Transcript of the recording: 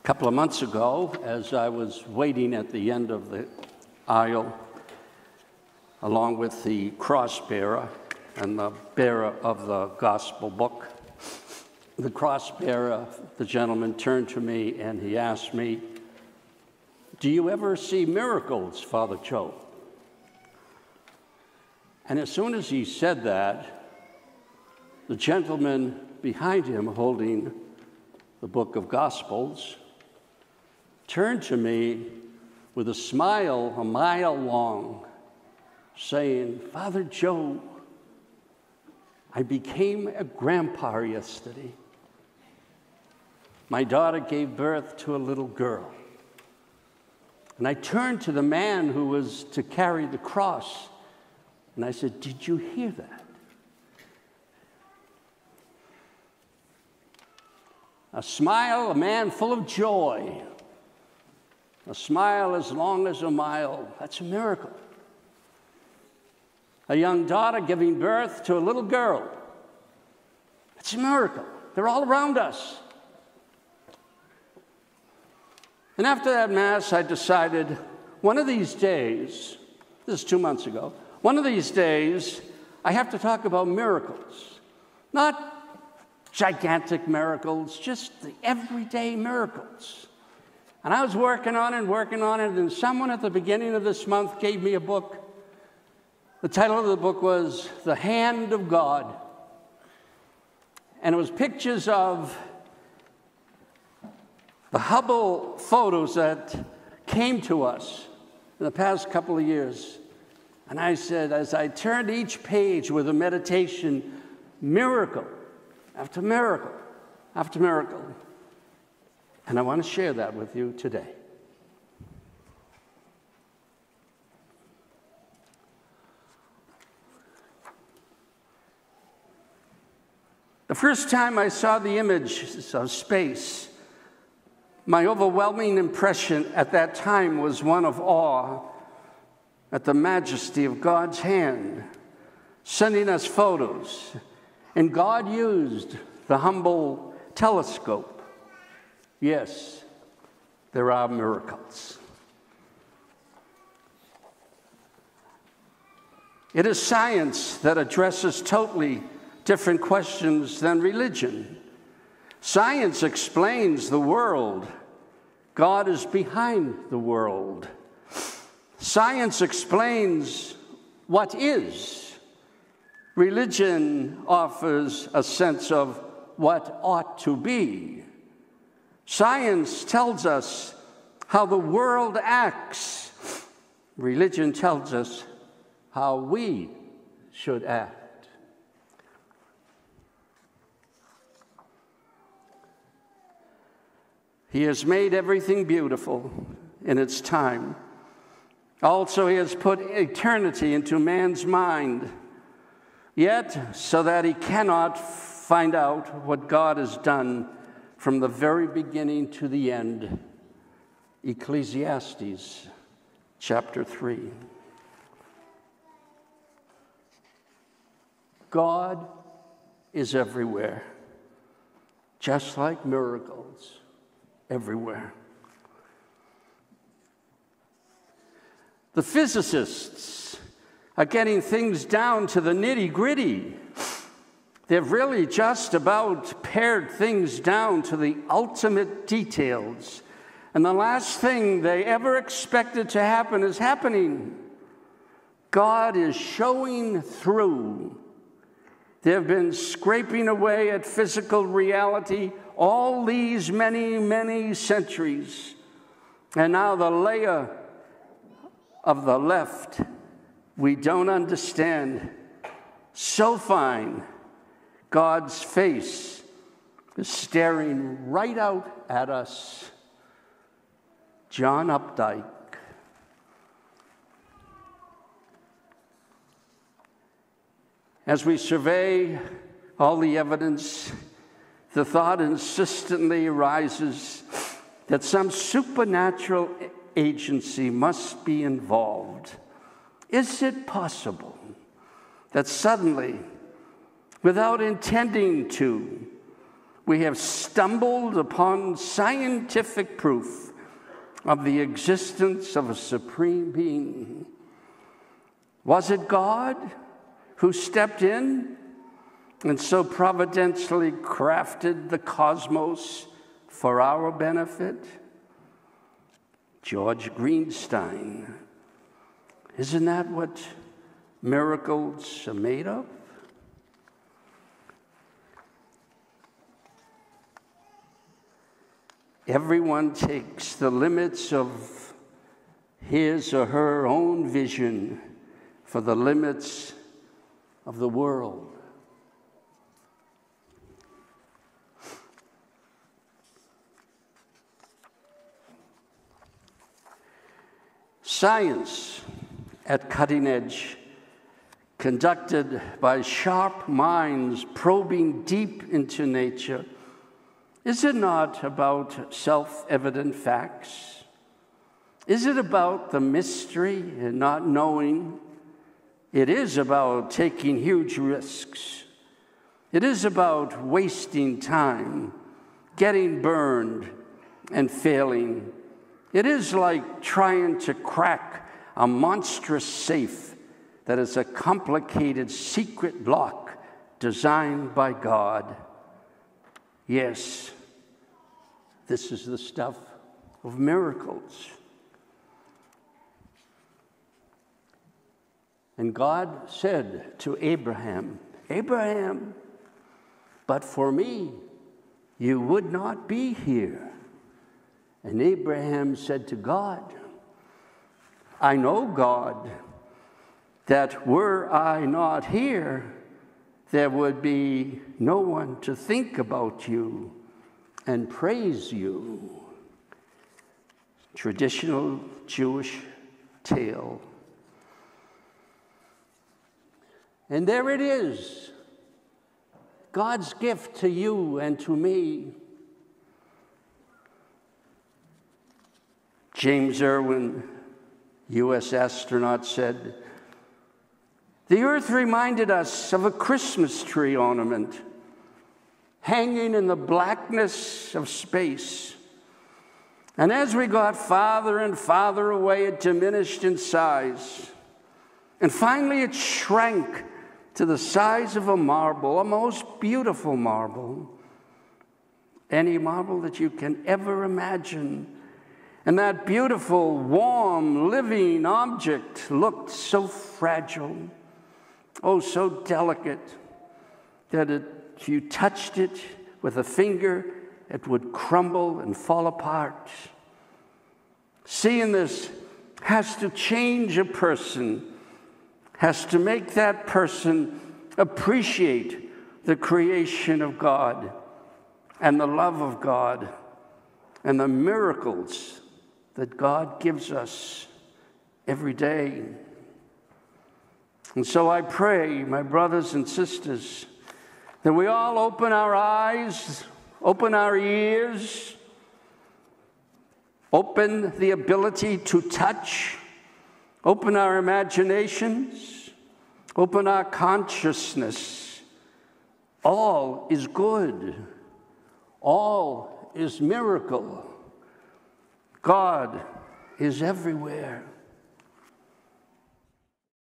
couple of months ago, as I was waiting at the end of the aisle, along with the cross bearer and the bearer of the gospel book, the cross bearer, the gentleman turned to me and he asked me, "Do you ever see miracles, Father Joe?" And as soon as he said that, the gentleman behind him holding the book of Gospels turned to me with a smile a mile long, saying, "Father Joe, I became a grandpa yesterday. My daughter gave birth to a little girl." And I turned to the man who was to carry the cross, and I said, "Did you hear that?" A smile, a man full of joy. A smile as long as a mile. That's a miracle. A young daughter giving birth to a little girl. It's a miracle. They're all around us. And after that Mass, I decided one of these days, this is 2 months ago, one of these days, I have to talk about miracles. Not gigantic miracles, just the everyday miracles. And I was working on it, and someone at the beginning of this month gave me a book. The title of the book was The Hand of God. And it was pictures of the Hubble photos that came to us in the past couple of years. And I said, as I turned each page with a meditation, miracle after miracle after miracle. And I want to share that with you today. The first time I saw the images of space, my overwhelming impression at that time was one of awe at the majesty of God's hand, sending us photos. And God used the Hubble telescope. Yes, there are miracles. It is science that addresses totally different questions than religion. Science explains the world. God is behind the world. Science explains what is. Religion offers a sense of what ought to be. Science tells us how the world acts. Religion tells us how we should act. He has made everything beautiful in its time. Also, he has put eternity into man's mind, yet so that he cannot find out what God has done from the very beginning to the end. Ecclesiastes chapter 3. God is everywhere, just like miracles everywhere. The physicists are getting things down to the nitty-gritty. They've really just about pared things down to the ultimate details. And the last thing they ever expected to happen is happening. God is showing through. They've been scraping away at physical reality all these many, many centuries. And now the layer of the left we don't understand so fine. God's face is staring right out at us. John Updike. As we survey all the evidence, the thought insistently arises that some supernatural agency must be involved. Is it possible that suddenly, without intending to, we have stumbled upon scientific proof of the existence of a supreme being. Was it God who stepped in and so providentially crafted the cosmos for our benefit? George Greenstein. Isn't that what miracles are made of? Everyone takes the limits of his or her own vision for the limits of the world. Science at cutting edge, conducted by sharp minds probing deep into nature, is it not about self-evident facts? Is it about the mystery and not knowing? It is about taking huge risks. It is about wasting time, getting burned, and failing. It is like trying to crack a monstrous safe that is a complicated secret lock designed by God. Yes, this is the stuff of miracles. And God said to Abraham, "Abraham, but for me, you would not be here." And Abraham said to God, "I know, God, that were I not here, there would be no one to think about you and praise you." Traditional Jewish tale. And there it is, God's gift to you and to me. James Irwin, U.S. astronaut, said, "The Earth reminded us of a Christmas tree ornament hanging in the blackness of space. And as we got farther and farther away, it diminished in size. And finally, it shrank to the size of a marble, a most beautiful marble, any marble that you can ever imagine. And that beautiful, warm, living object looked so fragile, oh, so delicate, that if you touched it with a finger, it would crumble and fall apart. Seeing this has to change a person, has to make that person appreciate the creation of God and the love of God and the miracles that God gives us every day." And so I pray, my brothers and sisters, that we all open our eyes, open our ears, open the ability to touch, open our imaginations, open our consciousness. All is good. All is miracle. God is everywhere.